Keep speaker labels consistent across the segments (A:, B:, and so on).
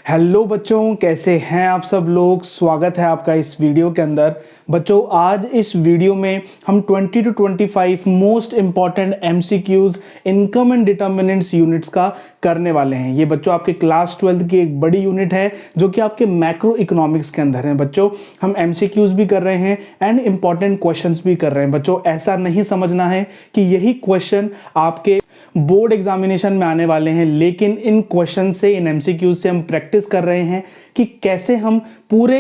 A: Hello बच्चों, कैसे हैं आप सब लोग। स्वागत है आपका इस वीडियो के अंदर। बच्चों, आज इस वीडियो में हम 20 to 25 most important MCQs income and determinants units का करने वाले हैं। ये बच्चों आपके क्लास 12 की एक बड़ी यूनिट है जो कि आपके मैक्रो इकोनॉमिक्स के अंदर है। बच्चों, हम एमसीक्यूज भी कर रहे हैं एंड इंपॉर्टेंट क्वेश्चंस भी कर रहे हैं। बच्चों, ऐसा नहीं समझना है कि यही क्वेश्चन आपके बोर्ड एग्जामिनेशन में आने वाले हैं, लेकिन इन क्वेश्चन से, इन एमसीक्यूज से हम प्रैक्टिस कर रहे हैं कि कैसे हम पूरे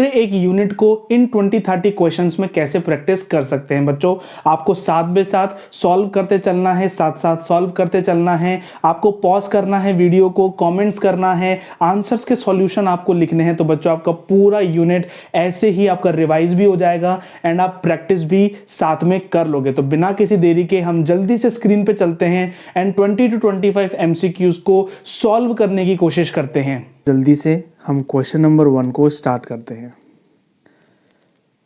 A: एक यूनिट को इन 20-30 क्वेश्चंस में कैसे प्रैक्टिस कर सकते हैं। बच्चों, आपको साथ बे साथ सॉल्व करते चलना है, साथ साथ सॉल्व करते चलना है। आपको पॉज करना है वीडियो को, कमेंट्स करना है, आंसर्स के सॉल्यूशन आपको लिखने हैं। तो बच्चों, आपका पूरा यूनिट ऐसे ही आपका रिवाइज भी हो जाएगा एंड आप प्रैक्टिस भी साथ में कर लोगे। तो बिना किसी देरी के हम जल्दी से स्क्रीन पे चलते हैं एंड 20 to 25 एमसीक्यूज को सॉल्व करने की कोशिश करते हैं। जल्दी से हम क्वेश्चन नंबर 1 को स्टार्ट करते हैं।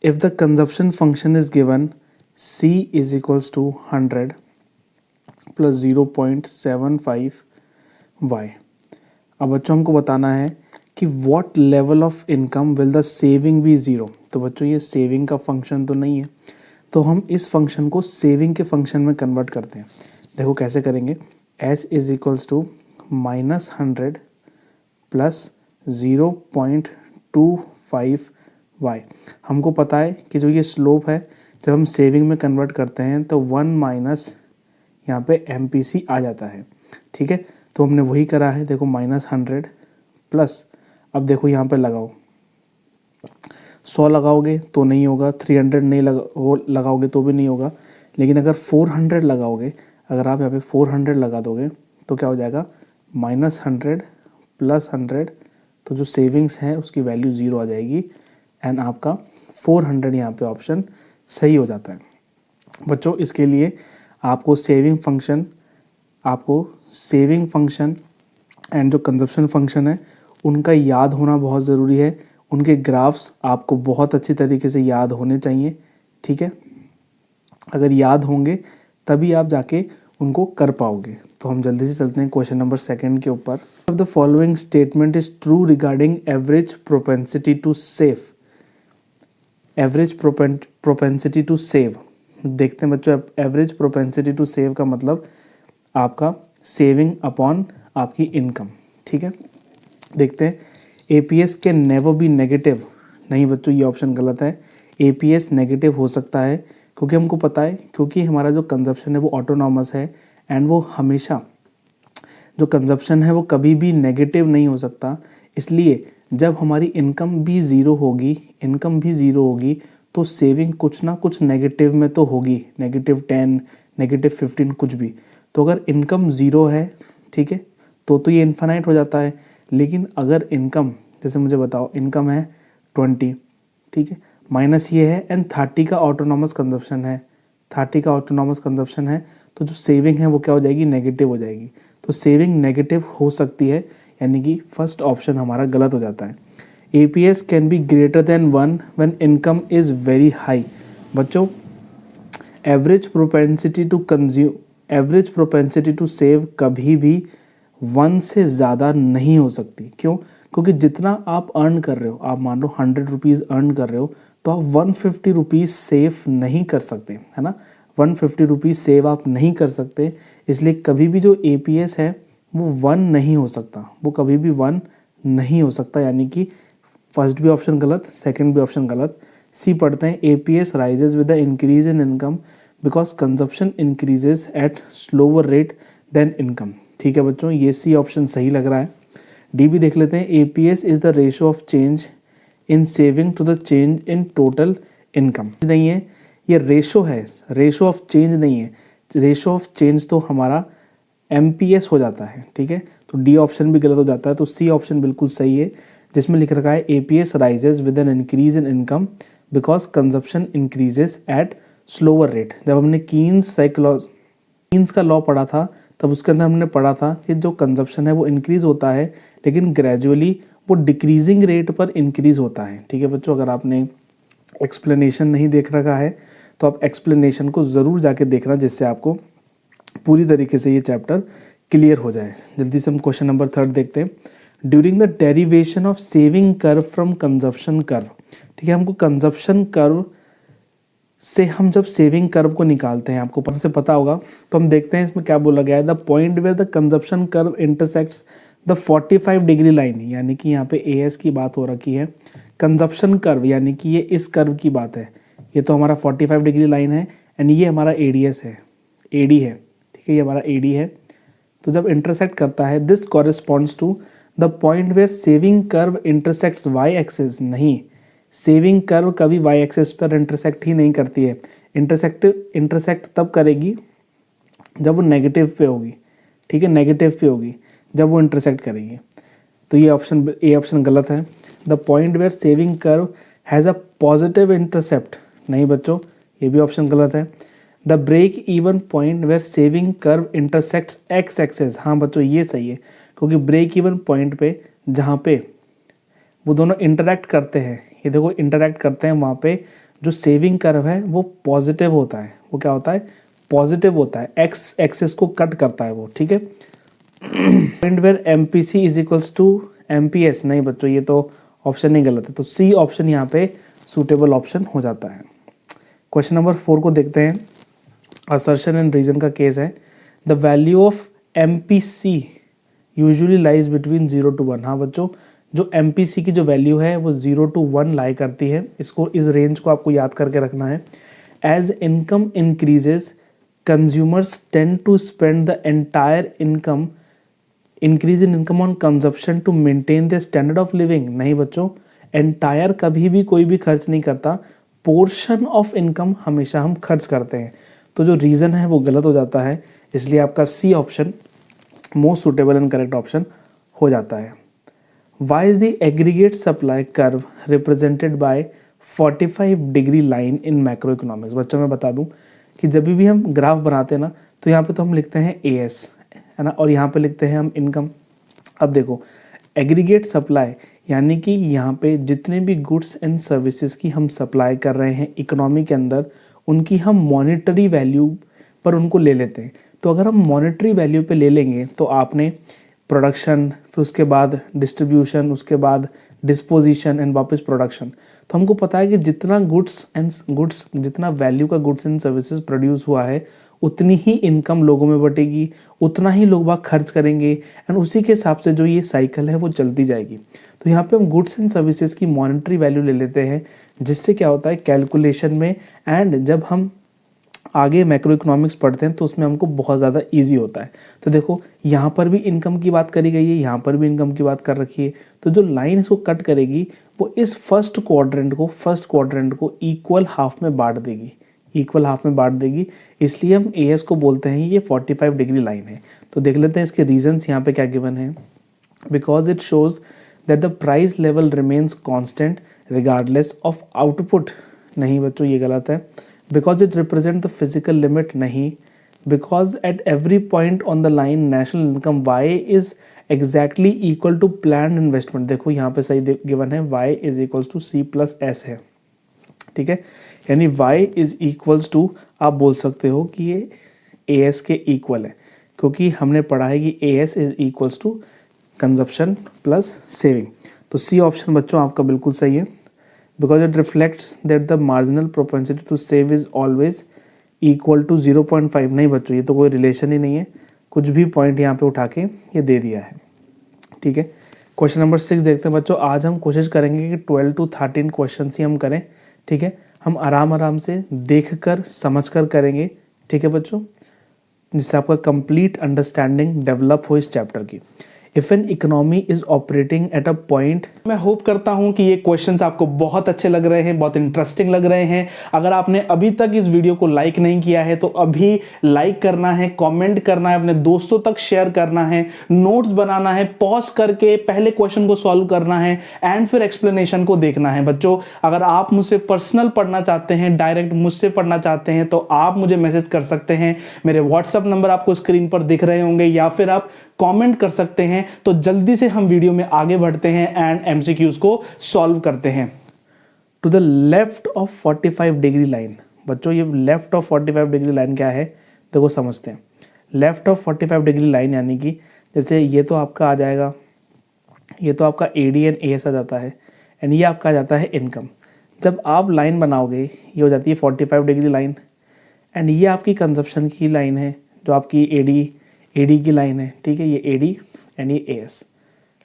A: If the consumption function is given c is equals to 100 plus 0.75 y। अब बच्चों, हमको बताना है कि what level of income will the saving be 0। तो बच्चों, ये सेविंग का फंक्शन तो नहीं है, तो हम इस फंक्शन को सेविंग के फंक्शन में कन्वर्ट करते हैं। देखो कैसे करेंगे। s is equals to -100 plus 0.25 y। हमको पता है कि जो ये स्लोप है, जब हम सेविंग में कन्वर्ट करते हैं तो 1 माइनस यहाँ पे MPC आ जाता है। ठीक है, तो हमने वही करा है। देखो -100 प्लस, अब देखो यहाँ पे लगाओ, 100 लगाओगे तो नहीं होगा, 300 नहीं लगाओगे तो भी नहीं होगा, लेकिन अगर 400 लगाओगे, अगर आप यहाँ पे 400 लगा दोगे तो क्या हो जाएगा, -100 प्लस 100, तो जो सेविंग्स है उसकी वैल्यू 0 आ जाएगी एंड आपका 400 यहाँ पे ऑप्शन सही हो जाता है। बच्चों, इसके लिए आपको सेविंग फंक्शन एंड जो कंजप्शन फंक्शन है उनका याद होना बहुत ज़रूरी है। उनके ग्राफ्स आपको बहुत अच्छी तरीके से याद होने चाहिए। ठीक है, अगर याद होंगे तभी आप जाके उनको कर पाओगे। तो हम जल्दी से चलते हैं क्वेश्चन नंबर 2 के ऊपर। If the following statement is true regarding average propensity to save, average propensity to save. देखते हैं बच्चों, एवरेज प्रोपेंसिटी टू सेव का मतलब आपका सेविंग अपॉन आपकी इनकम। ठीक है, देखते हैं। APS can never be negative. नहीं बच्चों, ये ऑप्शन गलत है। APS नेगेटिव हो सकता है क्योंकि हमको पता है, क्योंकि हमारा जो कंजप्शन है वो ऑटोनॉमस है एंड वो हमेशा, जो कंजप्शन है वो कभी भी नेगेटिव नहीं हो सकता। इसलिए जब हमारी इनकम भी ज़ीरो होगी तो सेविंग कुछ ना कुछ नेगेटिव में तो होगी, -10, -15 कुछ भी। तो अगर इनकम ज़ीरो है, ठीक है, तो ये इन्फानाइट हो जाता है। लेकिन अगर इनकम, जैसे मुझे बताओ, इनकम है 20, ठीक है, माइनस ये है एंड 30 का ऑटोनॉमस कंजप्शन है, तो जो सेविंग है वो क्या हो जाएगी, नेगेटिव हो जाएगी। तो सेविंग नेगेटिव हो सकती है, यानी कि फर्स्ट ऑप्शन हमारा गलत हो जाता है। APS can be greater than 1 when income is very high. बच्चों, एवरेज प्रोपेंसिटी टू सेव कभी भी 1 से ज़्यादा नहीं हो सकती। क्यों? क्योंकि जितना आप अर्न कर रहे हो, आप मान लो 100 रुपीज़ अर्न कर रहे हो, तो आप 150 रुपीज़ सेव नहीं कर सकते, है ना। 150 रुपीज़ सेव आप नहीं कर सकते, इसलिए कभी भी जो APS है वो 1 नहीं हो सकता, वो कभी भी 1 नहीं हो सकता। यानी कि फर्स्ट भी ऑप्शन गलत, सेकंड भी ऑप्शन गलत। सी पढ़ते हैं। APS rises with the increase in income because consumption increases at slower rate than income. ठीक है बच्चों, ये सी ऑप्शन सही लग रहा है। डी भी देख लेते हैं। APS is the ratio of change in saving to the change in total income. नहीं है, ये रेशो है, रेशो ऑफ चेंज नहीं है। रेशो ऑफ चेंज तो हमारा MPS हो जाता है। ठीक है, तो डी ऑप्शन भी गलत हो जाता है। तो सी ऑप्शन बिल्कुल सही है, जिसमें लिख रखा है APS rises with N increase in income because consumption increases at slower rate. जब हमने कीन्स का लॉ पढ़ा था, तब उसके अंदर हमने पढ़ा था कि जो कंजप्शन है वो इंक्रीज होता है, लेकिन ग्रेजुअली वो डिक्रीजिंग रेट पर इंक्रीज होता है। ठीक है बच्चों, अगर आपने एक्सप्लेनेशन नहीं देख रखा है तो आप एक्सप्लेनेशन को ज़रूर जाके देखना, जिससे आपको पूरी तरीके से ये चैप्टर क्लियर हो जाए। जल्दी से हम क्वेश्चन नंबर 3 देखते हैं। During the derivation of saving curve from consumption curve. ठीक है, हमको कंजप्शन कर्व से हम जब सेविंग कर्व को निकालते हैं, आपको से पता होगा, तो हम देखते हैं इसमें क्या बोला गया है, the point where the consumption curve intersects the 45 degree line, यानी कि यहाँ पे ए एस की बात हो रखी है। कंजप्शन कर्व यानी कि ये इस कर्व की बात है, ये तो हमारा 45 डिग्री लाइन है एंड ये हमारा एडीएस है, एडी है। ठीक है, ये हमारा एडी है। तो जब इंटरसेक्ट करता है, this corresponds to the point where saving curve intersects Y axis. नहीं, सेविंग कर्व कभी वाई एक्सिस पर इंटरसेक्ट ही नहीं करती है। इंटरसेक्ट तब करेगी जब वो नेगेटिव पे होगी। ठीक है, नेगेटिव पे होगी जब वो इंटरसेक्ट करेगी। तो ये ऑप्शन गलत है। The point where saving curve has a positive intercept. नहीं बच्चों, ये भी ऑप्शन गलत है। The break even point where saving curve intersects X axis. हाँ बच्चों, ये सही है, क्योंकि ब्रेक इवन पॉइंट पे जहाँ पे वो दोनों इंटरैक्ट करते हैं, ये देखो इंटरैक्ट करते हैं, वहाँ पे जो सेविंग कर्व है वो पॉजिटिव होता है। वो क्या होता है? पॉजिटिव होता है, एक्स एक्सेस को कट करता है वो। ठीक है, point where M P C is equals to M P S. नहीं बच्चों, ये तो ऑप्शन ही गलत है, तो सी ऑप्शन यहाँ पे सूटेबल ऑप्शन हो जाता है। क्वेश्चन नंबर 4 को देखते हैं। असर्शन एंड रीजन का केस है। The value of M P C usually lies between 0 to 1। हाँ बच्चों, जो एम पी सी की जो वैल्यू है वो 0 to 1 लाई करती है। इस रेंज को आपको याद करके रखना है। As income increases consumers tend to spend the entire income, increase in income on consumption to maintain the standard of living. नहीं बच्चों, एंटायर कभी भी कोई भी खर्च नहीं करता, पोर्शन ऑफ इनकम हमेशा हम खर्च करते हैं। तो जो रीज़न है वो गलत हो जाता है, इसलिए आपका C option most suitable and correct option हो जाता है। Y is the aggregate supply curve represented by 45 degree line in macro economics. बच्चों मैं बता दूं कि जब भी हम ग्राफ बनाते हैं ना, तो यहाँ पे तो हम लिखते हैं ए एस, है ना, और यहाँ पे लिखते हैं हम इनकम। अब देखो, एग्रीगेट सप्लाई यानी कि यहाँ पे जितने भी गुड्स एंड सर्विसेज की हम सप्लाई कर रहे हैं इकोनॉमी के अंदर, उनकी हम मॉनेटरी वैल्यू पर उनको ले लेते हैं। तो अगर हम मॉनेटरी वैल्यू पे ले लेंगे तो आपने प्रोडक्शन, फिर उसके बाद डिस्ट्रीब्यूशन, उसके बाद डिस्पोजिशन एंड वापस प्रोडक्शन, तो हमको पता है कि जितना जितना वैल्यू का गुड्स एंड सर्विसेज प्रोड्यूस हुआ है, उतनी ही इनकम लोगों में बटेगी, उतना ही लोग बाग खर्च करेंगे एंड उसी के हिसाब से जो ये साइकिल है वो चलती जाएगी। तो यहाँ पे हम गुड्स एंड सर्विसेज की मॉनेटरी वैल्यू ले लेते हैं, जिससे क्या होता है कैलकुलेशन में, एंड जब हम आगे मैक्रो इकोनॉमिक्स पढ़ते हैं तो उसमें हमको बहुत ज़्यादा इजी होता है। तो देखो, यहाँ पर भी इनकम की बात करी गई है, यहाँ पर भी इनकम की बात कर रखी है। तो जो लाइन इसको कट करेगी वो इस फर्स्ट क्वाड्रेंट को इक्वल हाफ में बांट देगी, इसलिए हम ए एस को बोलते हैं ये 45 डिग्री लाइन है। तो देख लेते हैं इसके रीजंस यहाँ पे क्या गिवन है। Because it shows that the price level remains constant regardless of output. नहीं बच्चों, ये गलत है। Because it represent the physical limit. नहीं। Because at every point on the line national income Y is exactly equal to plan investment. देखो यहाँ पे सही गिवन है, Y is equals to C plus S है। ठीक है, यानी y इज इक्वल्स टू, आप बोल सकते हो कि ये ए एस के इक्वल है, क्योंकि हमने पढ़ा है कि A S is equals to consumption plus saving. तो सी ऑप्शन बच्चों आपका बिल्कुल सही है। Because it reflects that the marginal propensity to save is always equal to 0.5। नहीं बच्चों, ये तो कोई रिलेशन ही नहीं है, कुछ भी पॉइंट यहाँ पे उठा के ये दे दिया है। ठीक है, क्वेश्चन नंबर 6 देखते हैं बच्चों। आज हम कोशिश करेंगे कि 12 to 13 क्वेश्चन ही हम करें। ठीक है, हम आराम से देखकर समझकर करेंगे। ठीक है बच्चों, जिससे आपका कंप्लीट अंडरस्टैंडिंग डेवलप हो इस चैप्टर की। If an economy is operating at a point. मैं होप करता हूं कि ये क्वेश्चंस आपको बहुत अच्छे लग रहे हैं, बहुत इंटरेस्टिंग लग रहे हैं। अगर आपने अभी तक इस वीडियो को लाइक नहीं किया है तो अभी लाइक करना है, कमेंट करना है, अपने दोस्तों तक शेयर करना है, नोट्स बनाना है, पॉज करके पहले क्वेश्चन को सॉल्व करना है एंड फिर एक्सप्लेनेशन को देखना है। बच्चों, अगर आप मुझसे पर्सनल पढ़ना चाहते हैं, डायरेक्ट मुझसे पढ़ना चाहते हैं, तो आप मुझे मैसेज कर सकते हैं। मेरे व्हाट्सएप नंबर आपको स्क्रीन पर दिख रहे होंगे, या फिर आप कमेंट कर सकते हैं। तो जल्दी से हम वीडियो में आगे बढ़ते हैं एंड एमसीक्यूज को सॉल्व करते हैं। To the left of 45 degree line. बच्चों, ये लेफ्ट ऑफ 45 डिग्री लाइन क्या है, देखो समझते हैं। लेफ्ट ऑफ 45 डिग्री लाइन यानी कि जैसे ये तो आपका आ जाएगा ये तो आपका एडी एंड एएस आ जाता है, एंड ये आपका आ जाता है इनकम। जब आप लाइन बनाओगे ये हो जाती है 45 डिग्री लाइन, एंड ये आपकी कंजप्शन की लाइन है जो आपकी एडी की लाइन है, ठीक है, ये एडी एंड ये एएस।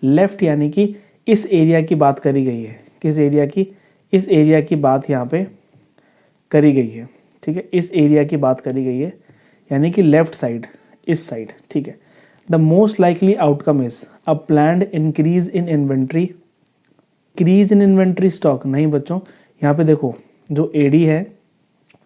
A: लेफ्ट यानी कि इस एरिया की बात करी गई है, किस एरिया की, इस एरिया की बात यहाँ पे करी गई है, ठीक है, इस एरिया की बात करी गई है, यानी कि लेफ्ट साइड, इस साइड, ठीक है। The most likely outcome is a planned increase in inventory, increase in inventory stock. नहीं बच्चों, यहाँ पे देखो जो एडी है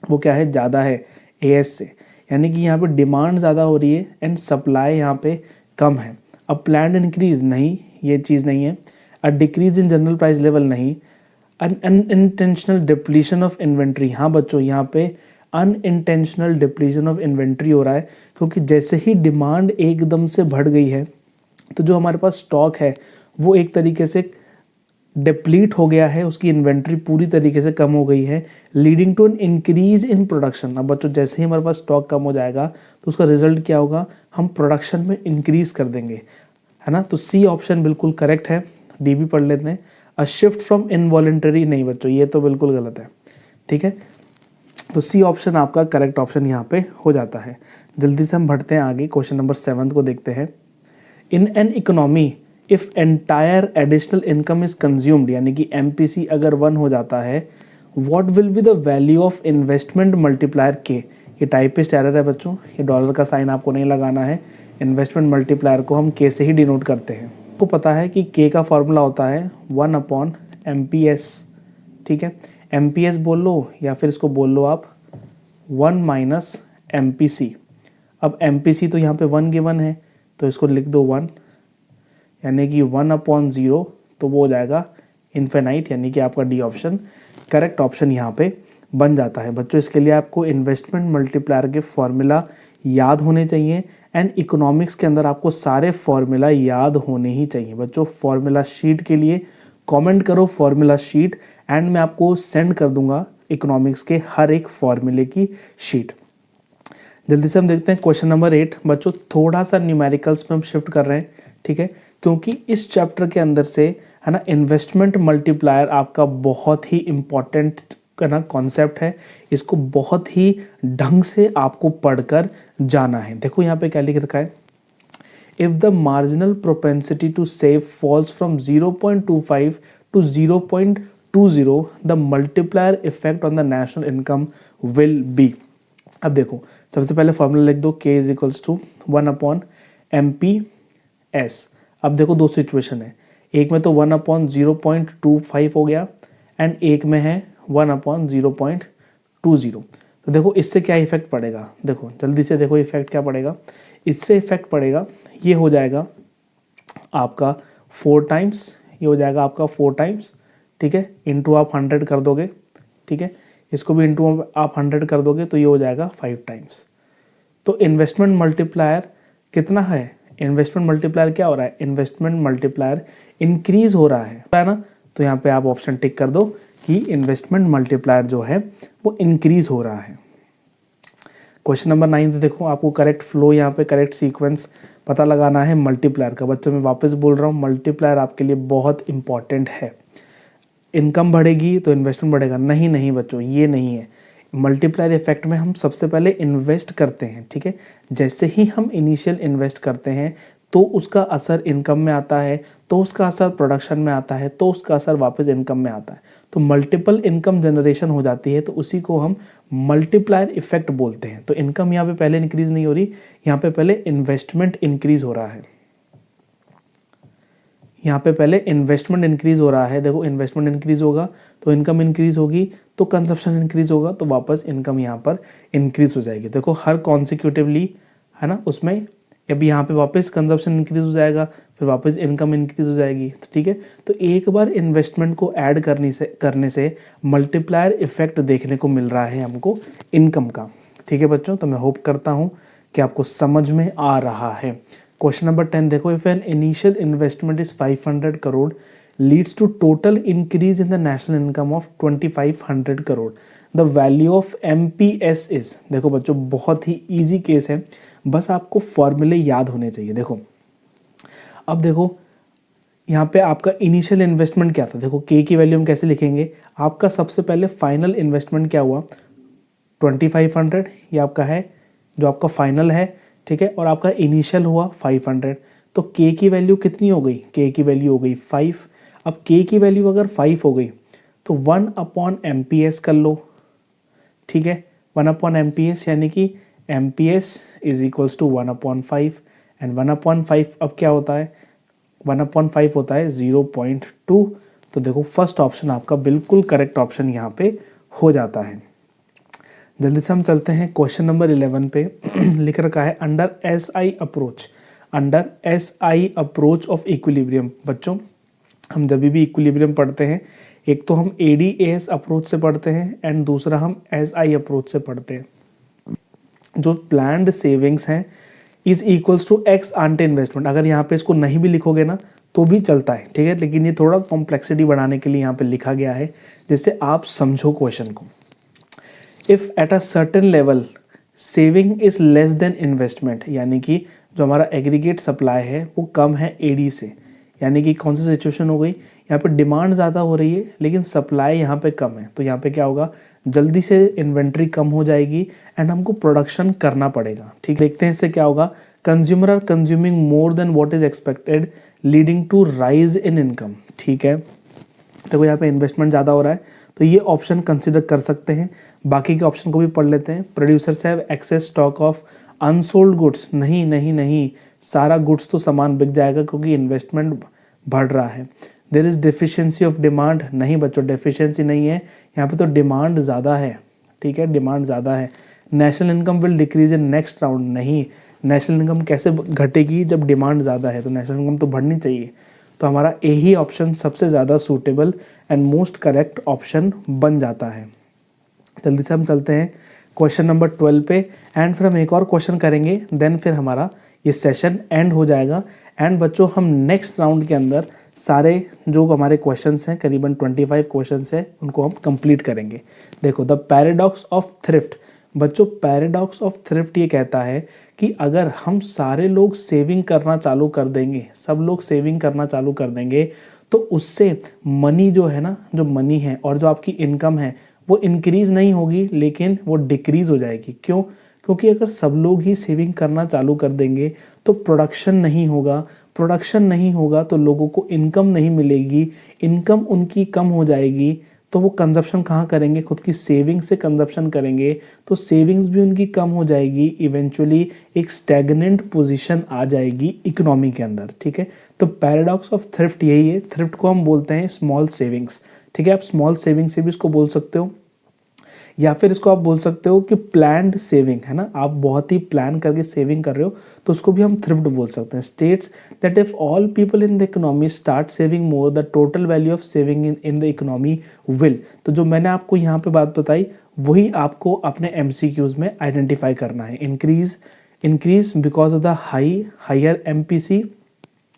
A: वो क्या है, ज़्यादा है एएस से, यानी कि यहाँ पे डिमांड ज़्यादा हो रही है एंड सप्लाई यहाँ पे कम है। अब प्लान्ड इंक्रीज नहीं, ये चीज़ नहीं है। A decrease in general price level नहीं। अनइंटेंशनल डिप्लीशन ऑफ इन्वेंट्री, हाँ बच्चों यहाँ पे अनइंटेंशनल डिप्लीशन ऑफ इन्वेंट्री हो रहा है, क्योंकि जैसे ही डिमांड एकदम से बढ़ गई है तो जो हमारे पास स्टॉक है वो एक तरीके से डिप्लीट हो गया है, उसकी इन्वेंट्री पूरी तरीके से कम हो गई है, leading to an increase in production. अब बच्चों जैसे ही हमारे पास स्टॉक कम हो जाएगा तो उसका रिजल्ट क्या होगा, हम प्रोडक्शन में इंक्रीज कर देंगे, है ना। तो सी ऑप्शन बिल्कुल करेक्ट है। डी भी पढ़ लेते हैं। अ शिफ्ट फ्रॉम इनवॉलेंटरी, नहीं बच्चों ये तो बिल्कुल गलत है, ठीक है। तो सी ऑप्शन आपका करेक्ट ऑप्शन यहाँ पे हो जाता है। जल्दी से हम बढ़ते हैं आगे, क्वेश्चन नंबर 7 को देखते हैं। In an economy if entire additional income is consumed, यानी कि एमपीसी अगर 1 हो जाता है, what will be the value of investment multiplier के। ये टाइपिस्ट एरर है बच्चों, ये डॉलर का साइन आपको नहीं लगाना है। इन्वेस्टमेंट मल्टीप्लायर को हम के से ही डिनोट करते हैं। आपको पता है कि के का फॉर्मूला होता है 1/MPS, ठीक है। MPS बोल लो या फिर इसको बोल लो आप 1 - MPC। अब MPC तो यहाँ पे 1 गिवन है तो इसको लिख दो 1, यानी कि 1/0, तो वो हो जाएगा इन्फिनाइट, यानी कि आपका डी ऑप्शन करेक्ट ऑप्शन यहाँ पे बन जाता है। बच्चों इसके लिए आपको इन्वेस्टमेंट मल्टीप्लायर के फॉर्मूला याद होने चाहिए, एंड इकोनॉमिक्स के अंदर आपको सारे फॉर्मूला याद होने ही चाहिए। बच्चों फॉर्मूला शीट के लिए कमेंट करो फॉर्मूला शीट, एंड मैं आपको सेंड कर दूंगा इकोनॉमिक्स के हर एक फॉर्मूले की शीट। जल्दी से हम देखते हैं क्वेश्चन नंबर 8। बच्चों थोड़ा सा न्यूमेरिकल्स में हम शिफ्ट कर रहे हैं, ठीक है, क्योंकि इस चैप्टर के अंदर से है ना इन्वेस्टमेंट मल्टीप्लायर आपका बहुत ही इंपॉर्टेंट ना कॉन्सेप्ट है। इसको बहुत ही ढंग से आपको पढ़कर जाना है। देखो यहाँ पे क्या लिख रखा है, if the marginal propensity to save falls from 0.25 to 0.20 the multiplier effect on the national income will be. अब देखो सबसे पहले फॉर्मूला लिख दो, k is equals to 1/MPS। अब देखो दो सिचुएशन है, एक में तो 1/0.25 हो गया एंड एक में है 1/0.20। तो देखो इससे क्या इफेक्ट पड़ेगा, देखो जल्दी से देखो इफेक्ट क्या पड़ेगा। इससे इफेक्ट पड़ेगा, ये हो जाएगा आपका 4 टाइम्स, ये हो जाएगा आपका 4 टाइम्स, ठीक है, इंटू आप 100 कर दोगे, ठीक है, इसको भी इंटू आप 100 कर दोगे तो ये हो जाएगा 5 टाइम्स। तो इन्वेस्टमेंट मल्टीप्लायर कितना है, इन्वेस्टमेंट मल्टीप्लायर क्या हो रहा है, इन्वेस्टमेंट मल्टीप्लायर इंक्रीज हो रहा है ना। तो यहाँ पे आप ऑप्शन टिक कर दो कि इन्वेस्टमेंट मल्टीप्लायर जो है वो इंक्रीज हो रहा है। क्वेश्चन नंबर 9 देखो, आपको करेक्ट फ्लो यहाँ पे करेक्ट सीक्वेंस पता लगाना है मल्टीप्लायर का। बच्चों मैं वापस बोल रहा हूँ, मल्टीप्लायर आपके लिए बहुत इंपॉर्टेंट है। इनकम बढ़ेगी तो इन्वेस्टमेंट बढ़ेगा, नहीं बच्चों ये नहीं है। मल्टीप्लायर इफेक्ट में हम सबसे पहले इन्वेस्ट करते हैं, ठीक है, जैसे ही हम इनिशियल इन्वेस्ट करते हैं तो उसका असर इनकम में आता है, तो उसका असर प्रोडक्शन में आता है, तो उसका असर वापस इनकम में आता है। तो मल्टीपल इनकम जनरेशन हो जाती है, तो उसी को हम मल्टीप्लायर इफेक्ट बोलते हैं। तो इनकम यहाँ पे पहले इंक्रीज नहीं हो रही, यहाँ पे पहले इन्वेस्टमेंट इंक्रीज हो रहा है, यहाँ पे पहले इन्वेस्टमेंट इंक्रीज हो रहा है। देखो इन्वेस्टमेंट इंक्रीज होगा तो इनकम इंक्रीज होगी, तो कंजप्शन इंक्रीज होगा तो वापस इनकम यहाँ पर इंक्रीज हो जाएगी। देखो हर कॉन्सिक्यूटिवली है ना, उसमें अभी यहाँ पे वापस कंजप्शन इंक्रीज हो जाएगा, फिर वापस इनकम इंक्रीज हो जाएगी, तो ठीक है। तो एक बार इन्वेस्टमेंट को ऐड करने से मल्टीप्लायर इफेक्ट देखने को मिल रहा है हमको इनकम का, ठीक है बच्चों। तो मैं होप करता हूँ कि आपको समझ में आ रहा है। क्वेश्चन नंबर 10 देखो, if an initial investment is 500 crore leads to total increase in the national income of 2500 crore, the value of MPS is. देखो बच्चों बहुत ही इजी केस है, बस आपको फॉर्मूले याद होने चाहिए। देखो अब देखो यहाँ पे आपका इनिशियल इन्वेस्टमेंट क्या था, देखो के की वैल्यू हम कैसे लिखेंगे, आपका सबसे पहले फाइनल इन्वेस्टमेंट क्या हुआ 2500, ये आपका है जो आपका फाइनल है, ठीक है, और आपका इनिशियल हुआ 500, तो के की वैल्यू कितनी हो गई, के की वैल्यू हो गई 5। अब के की वैल्यू अगर 5 हो गई तो 1/MPS कर लो, ठीक है, 1/MPS यानी कि MPS is equals to 1/5, and 1/5 अब क्या होता है, 1/5 होता है 0.2। तो देखो फर्स्ट ऑप्शन आपका बिल्कुल करेक्ट ऑप्शन यहाँ पे हो जाता है। जल्दी से हम चलते हैं क्वेश्चन नंबर 11 पे। लिख रखा है under SI approach, under SI approach of equilibrium. बच्चों हम जब भी इक्विलिब्रियम पढ़ते हैं, एक तो हम ADAS अप्रोच से पढ़ते हैं एंड दूसरा हम SI अप्रोच से पढ़ते हैं। जो प्लान्ड सेविंग्स हैं is equals to ex ante investment. अगर यहाँ पे इसको नहीं भी लिखोगे ना तो भी चलता है, ठीक है, लेकिन ये थोड़ा कॉम्प्लेक्सिटी बढ़ाने के लिए यहाँ पे लिखा गया है जिससे आप समझो क्वेश्चन को। If at a certain level saving is less than investment, यानी कि जो हमारा एग्रीगेट सप्लाई है वो कम है AD से, यानी कि कौन सी सिचुएशन हो गई, यहाँ पे डिमांड ज़्यादा हो रही है लेकिन सप्लाई यहाँ पे कम है, तो यहाँ पे क्या होगा, जल्दी से इन्वेंट्री कम हो जाएगी एंड हमको प्रोडक्शन करना पड़ेगा, ठीक। देखते हैं इससे क्या होगा, consumer are consuming more than what is expected leading to rise in income, ठीक है। देखो यहाँ पे इन्वेस्टमेंट ज़्यादा हो रहा है तो ये ऑप्शन कंसिडर कर सकते हैं। बाकी के ऑप्शन को भी पढ़ लेते हैं। Producers have excess stock of unsold goods, नहीं नहीं नहीं, सारा गुड्स तो सामान बिक जाएगा क्योंकि इन्वेस्टमेंट बढ़ रहा है। There is deficiency of demand, नहीं बच्चों डेफिशिएंसी नहीं है, यहाँ पे तो डिमांड ज़्यादा है, ठीक है, डिमांड ज़्यादा है। National income will decrease in next round, नहीं, नेशनल इनकम कैसे घटेगी जब डिमांड ज़्यादा है, तो नेशनल इनकम तो बढ़नी चाहिए। तो हमारा ए ही ऑप्शन सबसे ज़्यादा suitable and most correct option बन जाता है। जल्दी से हम चलते हैं क्वेश्चन नंबर 12 पे एंड फिर हम एक और क्वेश्चन करेंगे, देन फिर हमारा ये सेशन एंड हो जाएगा। एंड बच्चों हम नेक्स्ट राउंड के अंदर सारे जो हमारे क्वेश्चंस हैं, करीबन 25 क्वेश्चंस हैं, उनको हम कंप्लीट करेंगे। देखो द पैराडॉक्स ऑफ थ्रिफ्ट, बच्चों पैराडॉक्स ऑफ थ्रिफ्ट ये कहता है कि अगर हम सारे लोग सेविंग करना चालू कर देंगे, सब लोग सेविंग करना चालू कर देंगे, तो उससे मनी जो है ना, जो मनी है और जो आपकी इनकम है वो इंक्रीज़ नहीं होगी लेकिन वो डिक्रीज़ हो जाएगी। क्यों? क्योंकि अगर सब लोग ही सेविंग करना चालू कर देंगे तो प्रोडक्शन नहीं होगा, प्रोडक्शन नहीं होगा तो लोगों को इनकम नहीं मिलेगी, इनकम उनकी कम हो जाएगी तो वो कंजप्शन कहाँ करेंगे, खुद की सेविंग से कंजप्शन करेंगे, तो सेविंग्स भी उनकी कम हो जाएगी, इवेंचुअली एक स्टैग्नेंट पोजीशन आ जाएगी इकोनॉमी के अंदर, ठीक है। तो पैराडॉक्स ऑफ थ्रिफ्ट यही है। थ्रिफ्ट को हम बोलते हैं स्मॉल सेविंग्स, ठीक है। आप स्मॉल सेविंग से भी इसको बोल सकते हो या फिर इसको आप बोल सकते हो कि प्लान्ड सेविंग, है ना, आप बहुत ही प्लान करके सेविंग कर रहे हो तो उसको भी हम थ्रिफ्ट बोल सकते हैं। States that if all people in the economy start saving more the total value of saving in the economy will. तो जो मैंने आपको यहाँ पे बात बताई वही आपको अपने MCQs में आइडेंटिफाई करना है। Increase because of the higher MPC,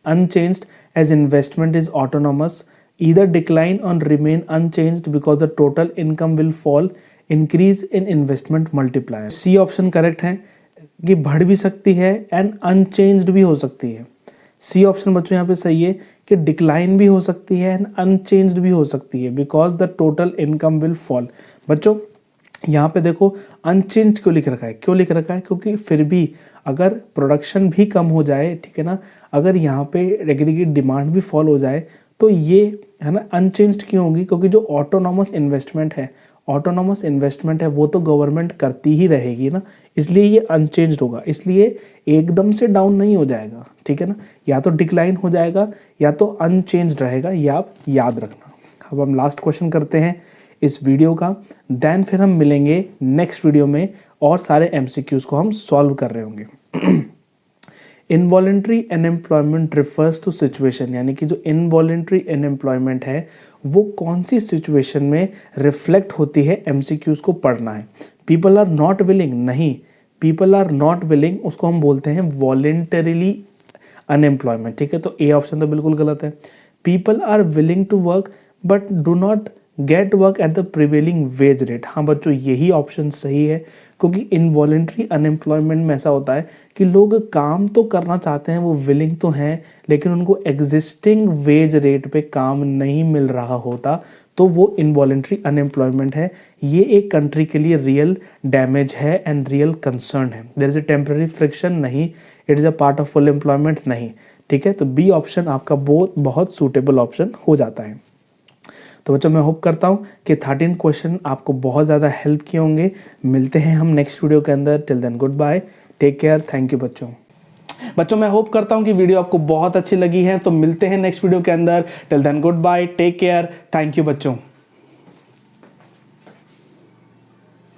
A: unchanged as investment is autonomous, either decline or remain unchanged because the total income will fall, increase in investment multiplier। C option correct है कि बढ़ भी सकती है and unchanged भी हो सकती है। सी ऑप्शन बच्चों यहाँ पे सही है कि डिक्लाइन भी हो सकती है एंड अनचेंज्ड भी हो सकती है because the total income will fall. बच्चों यहाँ पे देखो अनचेंज क्यों लिख रखा है, क्यों लिख रखा है, क्योंकि फिर भी अगर प्रोडक्शन भी कम हो जाए, ठीक है ना, अगर यहाँ पे एग्रीगेट डिमांड भी फॉल हो जाए तो ये है ना अनचेंज्ड क्यों होगी, क्योंकि जो ऑटोनॉमस इन्वेस्टमेंट है वो तो गवर्नमेंट करती ही रहेगी ना, इसलिए ये अनचेंज्ड होगा, इसलिए एकदम से डाउन नहीं हो जाएगा, ठीक है ना, या तो डिक्लाइन हो जाएगा या तो अनचेंज्ड रहेगा, ये आप याद रखना। अब हम लास्ट क्वेश्चन करते हैं इस वीडियो का, देन फिर हम मिलेंगे नेक्स्ट वीडियो में और सारे MCQs को हम सॉल्व कर रहे होंगे। Involuntary unemployment refers to situation, यानी कि जो इनवॉलेंट्री अनएम्प्लॉयमेंट है वो कौन सी सिचुएशन में रिफ्लेक्ट होती है, MCQs को पढ़ना है। पीपल आर नॉट विलिंग, नहीं, पीपल आर नॉट विलिंग उसको हम बोलते हैं वॉलेंटरीली अनएम्प्लॉयमेंट, ठीक है। तो ए ऑप्शन तो बिल्कुल गलत है। People are willing to work but do not get work at the prevailing wage rate. हाँ बच्चों, यही ऑप्शन सही है, क्योंकि इनवॉलेंट्री अनएम्प्लॉयमेंट में ऐसा होता है कि लोग काम तो करना चाहते हैं, वो विलिंग तो हैं, लेकिन उनको एग्जिस्टिंग वेज रेट पे काम नहीं मिल रहा होता, तो वो इनवॉलेंट्री अनएम्प्लॉयमेंट है। ये एक कंट्री के लिए रियल डैमेज है एंड रियल कंसर्न है। There is a temporary friction नहीं, it is a part of full employment नहीं। ठीक है, तो बी ऑप्शन आपका बहुत सूटेबल ऑप्शन हो जाता है। तो बच्चों मैं होप करता हूँ कि 13 क्वेश्चन आपको बहुत ज़्यादा हेल्प किए होंगे। मिलते हैं हम नेक्स्ट वीडियो के अंदर। Till then good bye, take care, thank you बच्चों मैं होप करता हूँ कि वीडियो आपको बहुत अच्छी लगी है। तो मिलते हैं नेक्स्ट वीडियो के अंदर। Till then good bye, take care, thank you बच्चों।